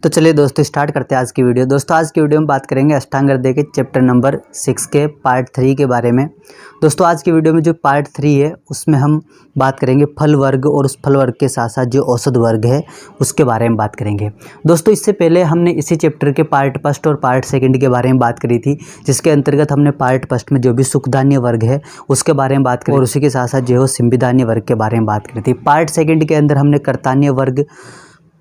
तो चलिए दोस्तों स्टार्ट करते हैं आज की वीडियो। दोस्तों आज की वीडियो में बात करेंगे अष्टांग हृदय के चैप्टर नंबर 6 के पार्ट 3 के बारे में। दोस्तों आज की वीडियो में जो पार्ट 3 है उसमें हम बात करेंगे फल वर्ग और उस फल वर्ग के साथ साथ जो औषध वर्ग है उसके बारे में बात करेंगे। दोस्तों इससे पहले हमने इसी चैप्टर के पार्ट फर्स्ट और पार्ट सेकेंड के बारे में बात करी थी, जिसके अंतर्गत हमने पार्ट फर्स्ट में जो भी सुखधान्य वर्ग है उसके बारे में बात करी और उसी के साथ साथ जो है सिंबिधान्य वर्ग के बारे में बात करी थी। पार्ट सेकेंड के अंदर हमने कर्तान्य वर्ग,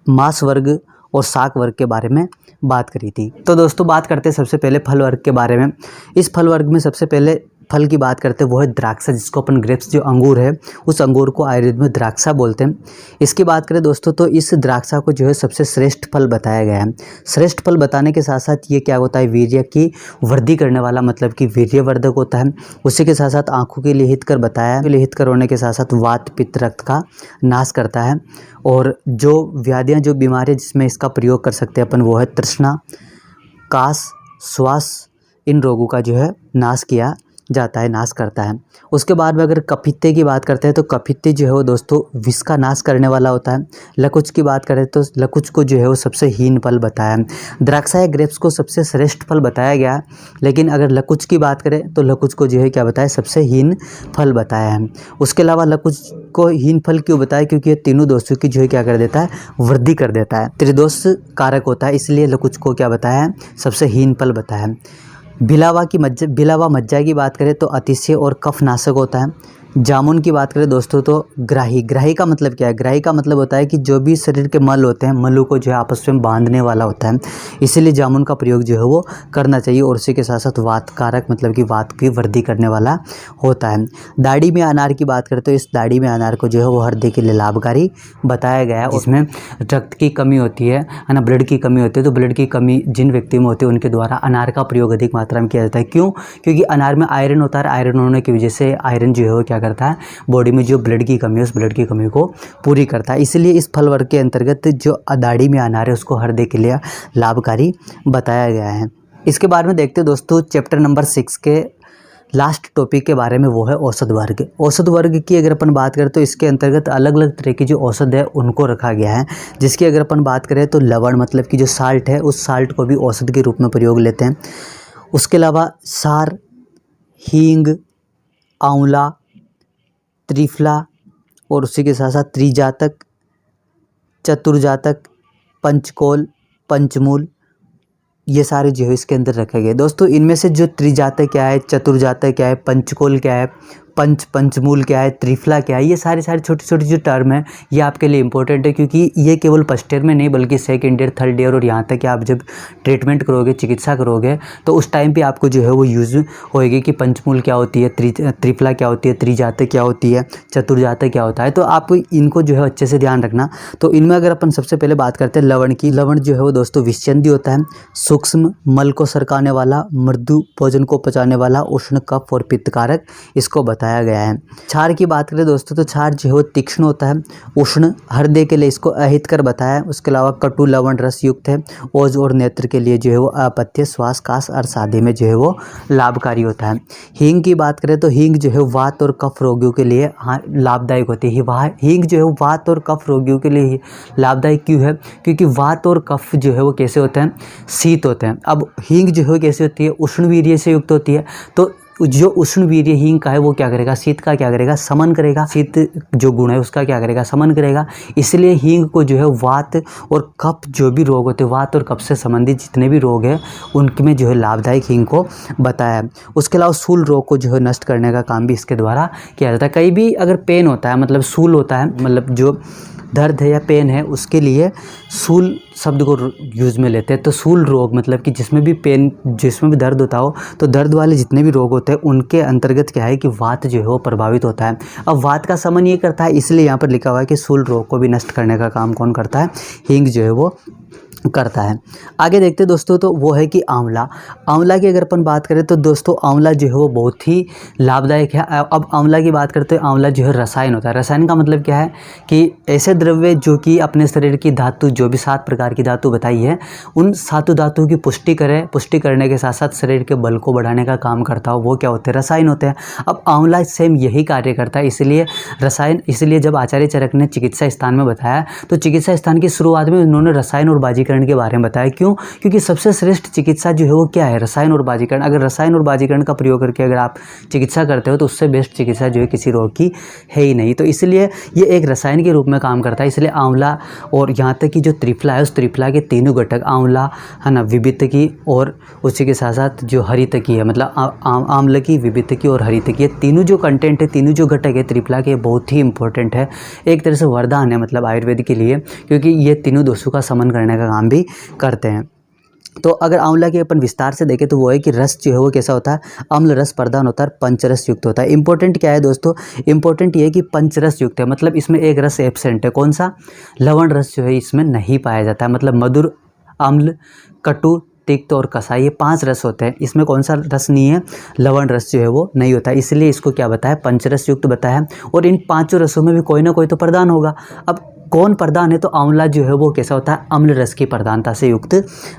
मांस वर्ग और शाक वर्ग के बारे में बात करी थी। तो दोस्तों बात करते हैं सबसे पहले फल वर्ग के बारे में। इस फल वर्ग में सबसे पहले फल की बात करते हैं वो है द्राक्षा, जिसको अपन ग्रेप्स जो अंगूर है उस अंगूर को आयुर्वेद में द्राक्षा बोलते हैं। इसकी बात करें दोस्तों तो इस द्राक्षा को जो है सबसे श्रेष्ठ फल बताया गया है। श्रेष्ठ फल बताने के साथ साथ ये क्या होता है, वीर्य की वृद्धि करने वाला, मतलब कि वीर्यवर्धक होता है। उसी के साथ साथ आँखों के लिए हितकर बताया है। हितकर होने के साथ साथ वात पित्त रक्त का नाश करता है। और जो व्याधियाँ जो बीमारियाँ जिसमें इसका प्रयोग कर सकते हैं अपन वो है तृष्णा, कास, श्वास, इन रोगों का जो है नाश किया जाता है, नाश करता है। उसके बाद में अगर कपित्ते की बात करते हैं तो कपित्ते जो है वो दोस्तों विष का नाश करने वाला होता है। लकुच की बात करें तो लकुच को जो है वो सबसे हीन फल बताया है। द्राक्षा या ग्रेप्स को सबसे श्रेष्ठ फल बताया गया है, लेकिन अगर लकुच की बात करें तो लकुच को जो है क्या बताया, सबसे हीन फल बताया है। उसके अलावा लकुच को हीन फल क्यों बताया, क्योंकि ये तीनों दोषों की जो है क्या कर देता है, वृद्धि कर देता है, त्रिदोष कारक होता है, इसलिए लकुच को क्या बताया है, सबसे हीन फल बताया है। बिलावा मज्जा की बात करें तो अतिशय और कफनाशक होता है। जामुन की बात करें दोस्तों तो ग्राही का मतलब क्या है, ग्राही का मतलब होता है कि जो भी शरीर के मल होते हैं, मलों को जो है आपस में बांधने वाला होता है, इसीलिए जामुन का प्रयोग जो है वो करना चाहिए। और उसी के साथ साथ वातकारक, मतलब कि वात की वृद्धि करने वाला होता है। दाढ़ी में अनार की बात करें तो इस दाढ़ी में अनार को जो है वो हृदय के लिए लाभकारी बताया गया है। उसमें रक्त की कमी होती है ना, ब्लड की कमी होती है, तो ब्लड की कमी जिन व्यक्तियों में होती है उनके द्वारा अनार का प्रयोग अधिक मात्रा में किया जाता है। क्यों? क्योंकि अनार में आयरन होता है, आयरन होने की वजह से आयरन जो है वो क्या करता है, बॉडी में जो ब्लड की कमी है उस ब्लड की कमी को पूरी करता है। इसलिए इस फल वर्ग के अंतर्गत जो दाढ़ी में अनार है उसको हृदय के लिए लाभकारी बताया गया है। इसके बारे में देखते हैं दोस्तों चैप्टर नंबर 6 के लास्ट टॉपिक के बारे में, वो है औषध वर्ग। औषध वर्ग की अगर अपन बात करें तो इसके अंतर्गत अलग अलग तरह की जो औषध है उनको रखा गया है। जिसकी अगर अपन बात करें तो लवण, मतलब कि जो साल्ट है, उस साल्ट को भी औषध के रूप में प्रयोग लेते हैं। उसके अलावा सार, हींग, आंवला, त्रिफला और उसी के साथ साथ त्रिजातक, चतुर्जातक, पंचकोल, पंचमूल, ये सारे जो है इसके अंदर रखे गए। दोस्तों इनमें से जो त्रिजातक क्या है, चतुर्जातक क्या है, पंचकोल क्या है, पंचमूल क्या है, त्रिफला क्या है, ये सारी छोटी छोटी जो टर्म है ये आपके लिए इंपॉर्टेंट है, क्योंकि ये केवल फर्स्ट ईयर में नहीं बल्कि सेकेंड ईयर, थर्ड ईयर और यहाँ तक कि आप जब ट्रीटमेंट करोगे, चिकित्सा करोगे, तो उस टाइम पे आपको जो है वो यूज़ होएगी कि पंचमूल क्या होती है, त्रिफला क्या होती है, त्रिजातक क्या होती है, चतुर्जातक क्या होता है। तो आप इनको जो है अच्छे से ध्यान रखना। तो इनमें अगर अपन सबसे पहले बात करते हैं लवण की, लवण जो है वो दोस्तों विषचंदी होता है, सूक्ष्म, मल को सरकाने वाला, मृदु, भोजन को पचाने वाला, उष्ण, कफ और पित्तकारक इसको बताया गया है। क्षार की बात करें दोस्तों तो क्षार जो है तीक्ष्ण होता है, उष्ण, हृदय के लिए इसको अहितकर बताया है। उसके अलावा कटु लवण रस युक्त है, ओज और नेत्र के लिए जो है वो अपत्य, श्वास, कास और साधे में जो है वो लाभकारी होता है। हींग की बात करें तो हींग जो है वात और कफ रोगियों के लिए लाभदायक होती है। हींग जो है वात और कफ रोगियों के लिए लाभदायक क्यों है? क्योंकि वात और कफ जो है वो कैसे होते हैं, शीत होते हैं। अब हींग जो है कैसे होती है, उष्ण वीर्य से युक्त होती है। तो जो उष्ण वीर्य हींग का है वो क्या करेगा, शीत का क्या करेगा, समन करेगा। शीत जो गुण है उसका क्या करेगा, समन करेगा। इसलिए हींग को जो है वात और कफ जो भी रोग होते हैं, वात और कफ से संबंधित जितने भी रोग हैं उनमें जो है लाभदायक हींग को बताया है। उसके अलावा सूल रोग को जो है नष्ट करने का काम भी इसके द्वारा किया जाता है। कहीं भी अगर पेन होता है, मतलब सूल होता है, मतलब जो दर्द है या पेन है उसके लिए सूल शब्द को यूज़ में लेते हैं। तो सूल रोग मतलब कि जिसमें भी पेन, जिसमें भी दर्द होता हो, तो दर्द वाले जितने भी रोग होते हैं उनके अंतर्गत क्या है कि वात जो है वो प्रभावित होता है। अब वात का समन ये करता है, इसलिए यहाँ पर लिखा हुआ है कि सूल रोग को भी नष्ट करने का काम कौन करता है, हींग जो है वो करता है। आगे देखते हैं दोस्तों तो वो है कि आंवला। आंवला की अगर अपन बात करें तो दोस्तों आंवला जो है वो बहुत ही लाभदायक है। अब आंवला की बात करते हैं, आंवला जो है रसायन होता है। रसायन का मतलब क्या है कि ऐसे द्रव्य जो कि अपने शरीर की धातु, जो भी 7 प्रकार की धातु बताई है, उन 7 धातुओं की पुष्टि करे, पुष्टि करने के साथ साथ शरीर के बल को बढ़ाने का काम करता हो, वो क्या होते हैं, रसायन होते हैं। अब आंवला सेम यही कार्य करता है, इसलिए रसायन, इसलिए जब आचार्य चरक ने चिकित्सा स्थान में बताया तो चिकित्सा स्थान की शुरुआत में उन्होंने रसायन और बाजी बाजीकरण के बारे में बताया। क्यों? क्योंकि सबसे श्रेष्ठ चिकित्सा जो है वो क्या है? रसायन और बाजीकरण। अगर रसायन और बाजीकरण का प्रयोग करके अगर आप चिकित्सा करते हो तो उससे बेस्ट चिकित्सा जो है किसी रोग की है ही नहीं। तो इसलिए ये एक रसायन के रूप में काम करता है। इसलिए आंवला और यहाँ तक कि जो त्रिफला है, उस त्रिफला के तीनों घटक, आंवला है ना, विवितकी और उसी के साथ साथ जो हरितकी है, मतलब आम्लकी, विवितकी और हरितकी, ये तीनों जो कंटेंट है, तीनों जो घटक है त्रिफला के, बहुत ही इंपॉर्टेंट है। एक तरह से वरदान है मतलब आयुर्वेद के लिए, क्योंकि ये तीनों दोषों का समन करने का काम भी करते हैं। तो अगर आंवला के अपन विस्तार से देखें तो वो है कि रस जो है वो कैसा होता है? अम्ल रस प्रदान होता है, पंचरस युक्त होता है। इंपॉर्टेंट क्या है दोस्तों? इंपॉर्टेंट ये है कि पंचरस युक्त है, मतलब इसमें एक रस एब्सेंट है। कौन सा? लवण रस जो है इसमें नहीं पाया जाता है। मतलब मधुर, अम्ल, कटु, तिक्त और कसाई, ये 5 रस होते हैं। इसमें कौन सा रस नहीं है? लवण रस जो है वो नहीं होता है। इसलिए इसको क्या बताया? पंचरस युक्त बताया। और इन 5 रसों में भी कोई ना कोई तो प्रदान होगा। अब कौन प्रधान है? तो आंवला जो है वो कैसा होता है? अम्ल रस की प्रधानता से युक्त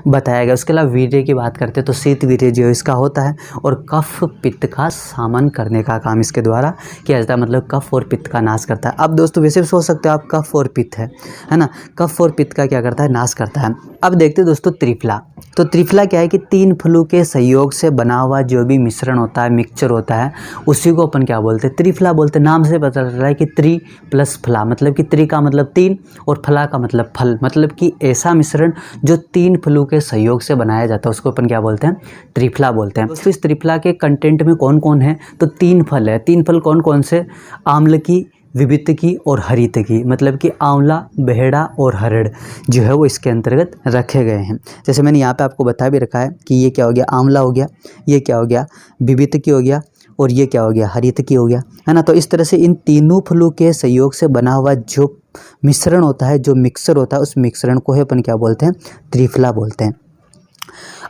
बताया गया। उसके अलावा वीर्य की बात करते हैं तो शीत वीर्य जो है इसका होता है, और कफ पित्त का सामन करने का काम इसके द्वारा किया जाता है, मतलब कफ और पित्त का नाश करता है। अब दोस्तों वैसे भी सोच सकते हो आप, कफ और पित्त है ना, कफ और पित्त का क्या करता है? नाश करता है। अब देखते हैं दोस्तों त्रिफला। तो त्रिफला क्या है कि 3 फलों के संयोग से बना हुआ जो भी मिश्रण होता है, मिक्सचर होता है, उसी को अपन क्या बोलते हैं? त्रिफला बोलते हैं। नाम से पता चल रहा है कि त्रि प्लस फला, मतलब कि त्रि का मतलब 3 और फला का मतलब फल, मतलब कि ऐसा मिश्रण जो 3 फलों के सहयोग से बनाया जाता है उसको अपन क्या बोलते हैं? त्रिफला बोलते हैं। दोस्तों इस त्रिफला के कंटेंट में कौन कौन है? तो 3 फल है। 3 फल कौन कौन से? आम्लकी, विवितकी और हरितकी, मतलब कि आंवला, बहेड़ा और हरड़ जो है वो इसके अंतर्गत रखे गए हैं। जैसे मैंने यहाँ पे आपको बता भी रखा है कि ये क्या हो गया? आंवला हो गया, ये क्या हो गया? विवितकी हो गया, और ये क्या हो गया? हरितकी हो गया, है ना। तो इस तरह से इन तीनों फलों के सहयोग से बना हुआ जो मिश्रण होता है, जो मिक्सर होता है, उस मिश्रण को है अपन क्या बोलते हैं? त्रिफला बोलते हैं।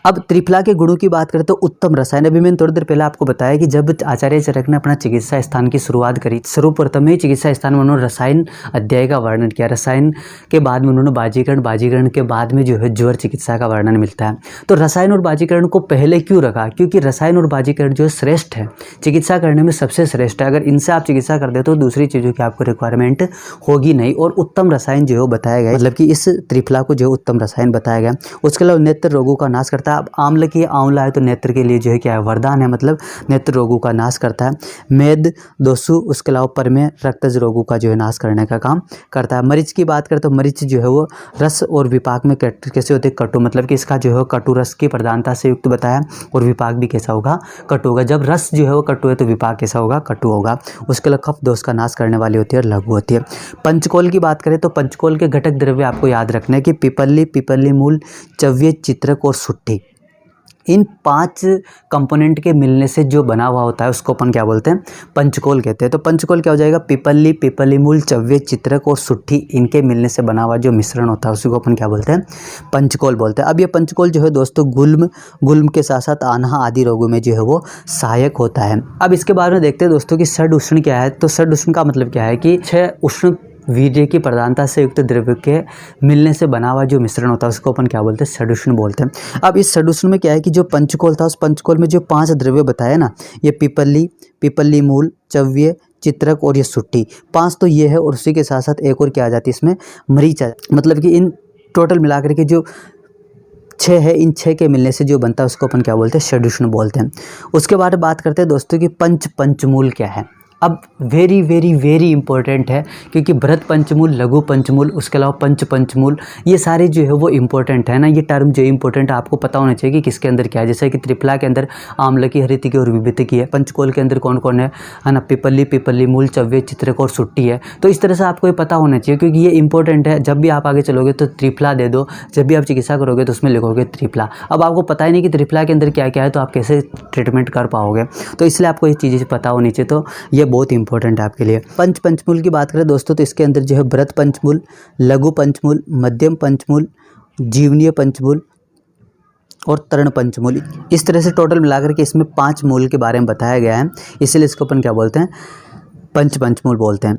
अब त्रिफला के गुणों की बात करें तो उत्तम रसायन। अभी मैंने थोड़ी देर पहले आपको बताया कि जब आचार्य चरक ने अपना चिकित्सा स्थान की शुरुआत करी, सर्वप्रथम ही चिकित्सा स्थान में उन्होंने रसायन अध्याय का वर्णन किया। रसायन के बाद में उन्होंने बाजीकरण, बाजीकरण के बाद में जो है ज्वर चिकित्सा का वर्णन मिलता है। तो रसायन और बाजीकरण को पहले क्यों रखा? क्योंकि रसायन और बाजीकरण जो है श्रेष्ठ है, चिकित्सा करने में सबसे श्रेष्ठ है। अगर इनसे आप चिकित्सा कर दे तो दूसरी चीज़ों की आपको रिक्वायरमेंट होगी नहीं। और उत्तम रसायन जो है बताया गया, मतलब कि इस त्रिफला को जो है उत्तम रसायन बताया गया। उसके अलावा नेत्र रोगों का नाश करता है। अब आम्ल की आंवला है तो नेत्र के लिए जो है क्या है? वरदान है, मतलब नेत्र रोगों का नाश करता है। मेद, दोसु, उसके अलावा परमेय, रक्तज रोगों का जो है नाश करने का काम करता है। मरीच की बात करें तो मरीच जो है वो रस और विपाक में कैसे होते? कटु, मतलब कि इसका जो है कटु रस की प्रधानता से युक्त बताया। और विपाक भी कैसा होगा? कटु होगा। जब रस जो है वो कटु है तो विपाक कैसा होगा? कटु होगा। उसके अलावा कफ दोष का नाश करने वाली होती है और लघु होती है। पंचकोल की बात करें तो पंचकोल के घटक द्रव्य आपको याद रखना है कि पिपली, पिपली मूल, चव्य, चित्रक और सुट्ठी, इन 5 कंपोनेंट के मिलने से जो बना हुआ होता है उसको अपन क्या बोलते हैं? पंचकोल कहते हैं। तो पंचकोल क्या हो जाएगा? पिपली, पिपली मूल, चव्य, चित्रक और सुट्ठी, इनके मिलने से बना हुआ जो मिश्रण होता है उसी को अपन क्या बोलते हैं? पंचकोल बोलते हैं। अब ये पंचकोल जो है दोस्तों गुल्म के साथ साथ आन्हा आदि रोगों में जो है वो सहायक होता है। अब इसके बारे में देखते हैं दोस्तों कि षड उष्ण क्या है। तो षड उष्ण का मतलब क्या है कि 6 उष्ण वीर्य की प्रधानता से युक्त द्रव्य के मिलने से बना हुआ जो मिश्रण होता है उसको अपन क्या बोलते हैं? षडुष्ण बोलते हैं। अब इस षडुष्ण में क्या है कि जो पंचकोल था, उस पंचकोल में जो 5 द्रव्य बताया ना, ये पिपली, पिपली मूल, चव्य, चित्रक और ये सुट्ठी, 5 तो ये है। और उसी के साथ साथ एक और क्या आ जाती है इसमें? मरीच। मतलब कि इन टोटल मिलाकर के जो 6 है, इन 6 के मिलने से जो बनता है उसको अपन क्या बोलते हैं? षडुष्ण बोलते हैं। उसके बाद बात करते हैं दोस्तों कि पंचमूल क्या है। अब वेरी वेरी वेरी इंपॉर्टेंट है, क्योंकि बृहत पंचमूल, लघु पंचमूल, उसके अलावा पंचमूल, ये सारे जो है वो इंपॉर्टेंट है ना। ये टर्म जो इंपॉर्टेंट है, आपको पता होना चाहिए कि किसके अंदर क्या है। जैसे कि त्रिफला के अंदर आम्लकी, हरितकी और विवितकी है। पंचकोल के अंदर कौन कौन है ना? पिपली, पिपली मूल, चव्य, चित्रक और सुट्ठी है। तो इस तरह से आपको ये पता होना चाहिए, क्योंकि ये इंपॉर्टेंट है। जब भी आप आगे चलोगे तो त्रिफला दे दो, जब भी आप चिकित्सा करोगे तो उसमें लिखोगे त्रिफला। अब आपको पता ही नहीं कि त्रिफला के अंदर क्या क्या है तो आप कैसे ट्रीटमेंट कर पाओगे। तो इसलिए आपको ये चीज़ें पता होनी चाहिए। तो ये बहुत इंपॉर्टेंट है आपके लिए। पंचमूल की बात करें दोस्तों तो इसके अंदर जो है बृहत पंचमूल, लघु पंचमूल, मध्यम पंचमूल, जीवनीय पंचमूल और तरण पंचमूल, इस तरह से टोटल मिलाकर के इसमें 5 मूल के बारे में बताया गया है। इसलिए इसको अपन क्या बोलते हैं? पंचमूल बोलते हैं।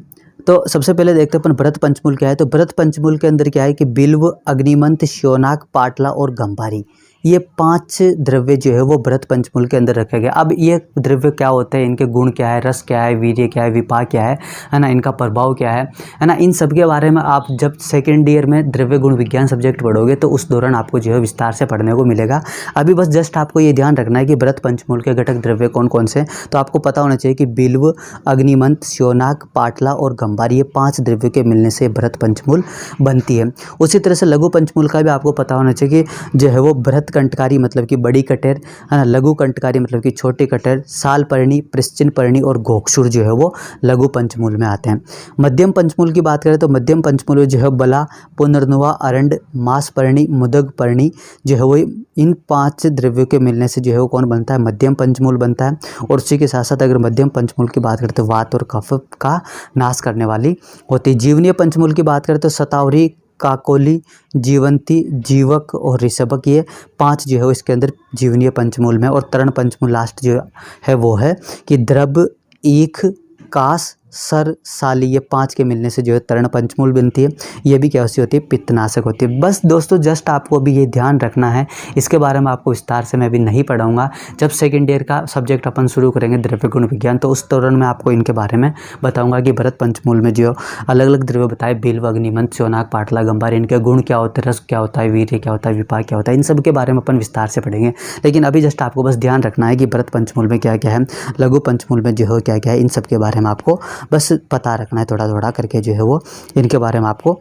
तो सबसे पहले देखते हैं अपन बृहत पंचमूल क्या है। तो बृहत पंचमूल के अंदर क्या है कि बिल्व, अग्निमंत, श्योनाक, पाटला और गंभारी, ये 5 द्रव्य जो है वो बृहत पंचमूल के अंदर रखे गए। अब ये द्रव्य क्या होते हैं, इनके गुण क्या है, रस क्या है, वीर्य क्या है, विपाक क्या है ना, इनका प्रभाव क्या है ना, इन सब के बारे में आप जब सेकेंड ईयर में द्रव्य गुण विज्ञान सब्जेक्ट पढ़ोगे तो उस दौरान आपको जो है विस्तार से पढ़ने को मिलेगा। अभी बस जस्ट आपको ये ध्यान रखना है कि बृहत पंचमूल के घटक द्रव्य कौन कौन से, तो आपको पता होना चाहिए कि बिल्व, अग्निमंत, श्योनाक, पाटला और गंभार, ये 5 द्रव्य के मिलने से बृहत पंचमूल बनती है। उसी तरह से लघु पंचमूल का भी आपको पता होना चाहिए कि जो है वो बृहत कंटकारी मतलब कि बड़ी कटेर है ना, लघु कंटकारी मतलब कि छोटी कटेर, साल पर्णी, पृश्चिन पर्णी और घोकसुर जो है वो लघु पंचमूल में आते हैं। मध्यम पंचमूल की बात करें तो मध्यम पंचमूल में जो है बला, पुनर्नुवा, अरंड, मास पर्णी, मुदग पर्णी जो है वो इन 5 द्रव्यों के मिलने से जो है वो कौन बनता है, मध्यम पंचमूल बनता है। और उसी के साथ साथ अगर मध्यम पंचमूल की बात करते हैं वात और कफ का नाश करने वाली होती है। जीवनीय पंचमूल की बात करें तो शतावरी, काकोली, जीवंती, जीवक और ऋषभक, ये 5 जो है इसके अंदर जीवनीय पंचमूल में। और तरण पंचमूल लास्ट जो है वो है कि द्रव, ईख, कास, सर, साली, ये 5 के मिलने से जो है तरण पंचमूल बनती है। ये भी क्या होती है, पित्तनाशक होती है। बस दोस्तों जस्ट आपको अभी ये ध्यान रखना है, इसके बारे में आपको विस्तार से मैं अभी नहीं पढ़ाऊंगा। जब सेकेंड ईयर का सब्जेक्ट अपन शुरू करेंगे द्रव्य गुण विज्ञान, तो उस दौरान मैं आपको इनके बारे में बताऊंगा कि बृहत पंचमूल में जो अलग अलग द्रव्य बताए, बिल्व, अग्निमंत, श्योनाक, पाटला, गंभार, इनके गुण क्या होते हैं, रस क्या होता है, वीर्य क्या होता है, विपाक क्या होता है, इन सब के बारे में अपन विस्तार से पढ़ेंगे। लेकिन अभी जस्ट आपको बस ध्यान रखना है कि बृहत पंचमूल में क्या क्या है, लघु पंचमूल में जो है क्या क्या है, इन सब के बारे में आपको बस पता रखना है, थोड़ा थोड़ा करके जो है वो इनके बारे में आपको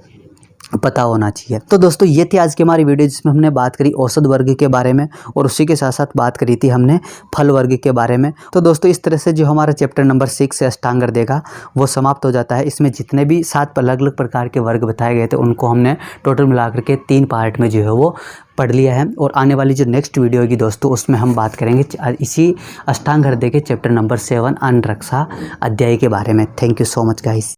पता होना चाहिए। तो दोस्तों ये थी आज की हमारी वीडियो जिसमें हमने बात करी औषध वर्ग के बारे में और उसी के साथ साथ बात करी थी हमने फल वर्ग के बारे में। तो दोस्तों इस तरह से जो हमारा चैप्टर नंबर 6 से अष्टांग हृदय का वो समाप्त हो जाता है। इसमें जितने भी 7 अलग अलग प्रकार के वर्ग बताए गए थे उनको हमने टोटल मिलाकर के 3 पार्ट में जो है वो पढ़ लिया है। और आने वाली जो नेक्स्ट वीडियो होगी दोस्तों उसमें हम बात करेंगे इसी अष्टांग हृदय के चैप्टर नंबर 7 अन्नरक्षा अध्याय के बारे में। Thank you so much guys.